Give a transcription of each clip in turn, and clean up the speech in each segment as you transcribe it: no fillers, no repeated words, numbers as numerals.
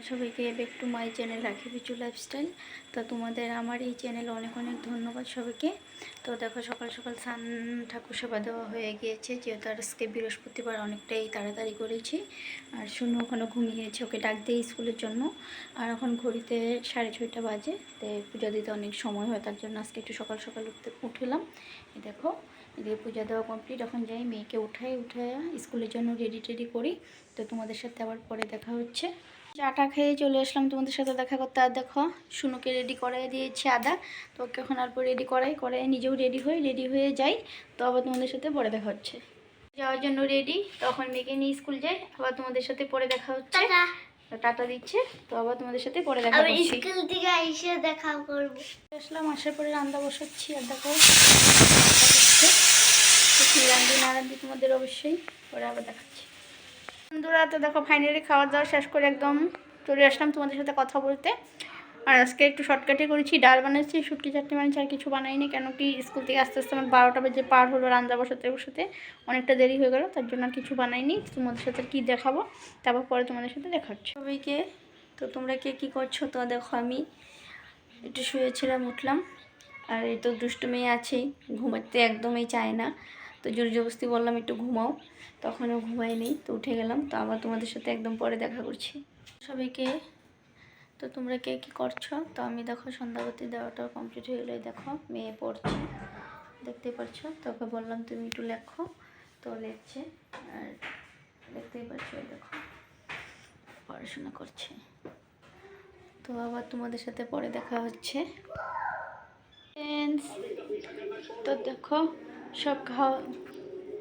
সবাইকে back to my channel রাখি Picchu lifestyle. তো তোমাদের আমার এই চ্যানেলে অনেক অনেক ধন্যবাদ সবাইকে। তো দেখো সকাল সকাল স্নান ঠাকুর সেবা দেওয়া হয়ে গিয়েছে, যেহেতু আজকে বৃহস্পতিবার অনেকটাই তাড়াতাড়ি করেছি। আর শুনো ওখানে ঘুমিয়েছে, ওকে ডাক দিয়ে স্কুলের জন্য। আর এখন ঘড়িতে 6:30 বাজে, তো পূজা দিতে অনেক সময় হয়, তার জন্য আজকে একটু সকাল সকাল উঠলাম। দেখো এদিকে পূজা দেওয়া কমপ্লিট, এখন যাই মেয়েকে উঠে স্কুলের জন্য রেডি করি। তো তোমাদের সাথে আবার পরে দেখা হচ্ছে। চাটা খেয়ে চলে আসলাম তোমাদের সাথে দেখা করতে। আর দেখো শুনুকে রেডি করাই দিয়েছি আদা, তো ওকে এখন আর রেডি করাই নিজেও রেডি হয়ে যাই। তো আবার তোমাদের সাথে পরে দেখা হচ্ছে। যাওয়ার জন্য রেডি, তখন মেয়েকে নিয়ে স্কুল যাই, আবার তোমাদের সাথে পরে দেখা হচ্ছে। টাটা দিচ্ছে, তো আবার তোমাদের সাথে পরে দেখা হচ্ছে। স্কুল থেকে এসে দেখা করব। আসলাম, আসার পরে রান্না বসাচ্ছি। আর দেখো রান্দি তোমাদের অবশ্যই পরে আবার দেখাচ্ছি। বন্ধুরা তো দেখো ফাইনালি খাওয়া দাওয়া শেষ করে একদম চলে আসলাম তোমাদের সাথে কথা বলতে। আর আজকে একটু শর্টকাটে করেছি, ডাল বানাচ্ছি, শুটকি চাটনি বানিয়েছি, আর কিছু বানাইনি। কেন কি স্কুল থেকে আস্তে আস্তে আমার 12টা বেজে পার হলো, রান্না বসাতে অনেকটা দেরি হয়ে গেল, তার জন্য আর কিছু বানাইনি। তোমাদের সাথে কি দেখাবো তারপর পরে তোমাদের সাথে দেখা হচ্ছে। সবাইকে তো তোমরা কে কী করছো? তো দেখো আমি একটু শুয়েছিলাম, উঠলাম। আর এই তো দুষ্টু মেয়ে আছেই, ঘুমাতে একদমই চায় না। তো জোর জবরদস্তি বললাম একটু ঘুমাও, তখনও ঘুমায়নি। তো উঠে গেলাম, তো আবার তোমাদের সাথে একদম পরে দেখা করছি। সবাইকে তো তোমরা কে কী করছো? তো আমি দেখো সন্ধ্যাবাতি দেওয়াটাও কমপ্লিট হয়ে গেলে দেখো মেয়ে পড়ছে, দেখতেই পাচ্ছ। তোকে বললাম তুমি একটু লেখো, তো লিখছে। আর দেখতেই পাচ্ছ দেখো পড়াশোনা করছে। তো আবার তোমাদের সাথে পরে দেখা হচ্ছে। তো দেখো সব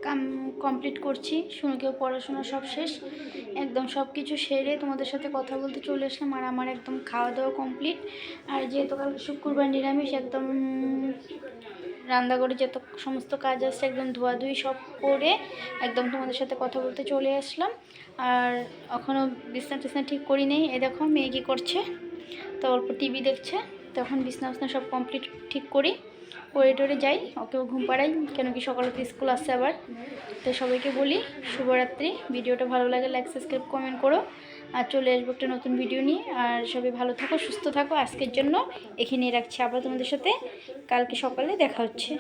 কাম কমপ্লিট করছি, শুনুকেও পড়াশোনা সব শেষ, একদম সব কিছু সেরে তোমাদের সাথে কথা বলতে চলে আসলাম। আর আমার একদম খাওয়া দাওয়া কমপ্লিট। আর যেহেতু কাল শুক্রবার নিরামিষ, একদম রান্নাঘরে যত সমস্ত কাজ আছে একদম ধোয়াধুয়ি সব করে একদম তোমাদের সাথে কথা বলতে চলে আসলাম। আর এখনও বিছনা ঠিক করি নেই। এ দেখো মেয়ে কী করছে, তো অল্প টিভি দেখছে। তখন বিছনা সব কমপ্লিট ঠিক করি, করে যাই, ওকেও ঘুম পাড়াই, কেন কি সকালে তো স্কুল আসছে আবার। তো সবাইকে বলি শুভরাত্রি। ভিডিওটা ভালো লাগে লাইক সাবস্ক্রাইব কমেন্ট করো। আর চলে আসবো একটা নতুন ভিডিও নিয়ে। আর সবাই ভালো থাকো, সুস্থ থাকো। আজকের জন্য এখানেই রাখছি, আবার তোমাদের সাথে কালকে সকালে দেখা হচ্ছে।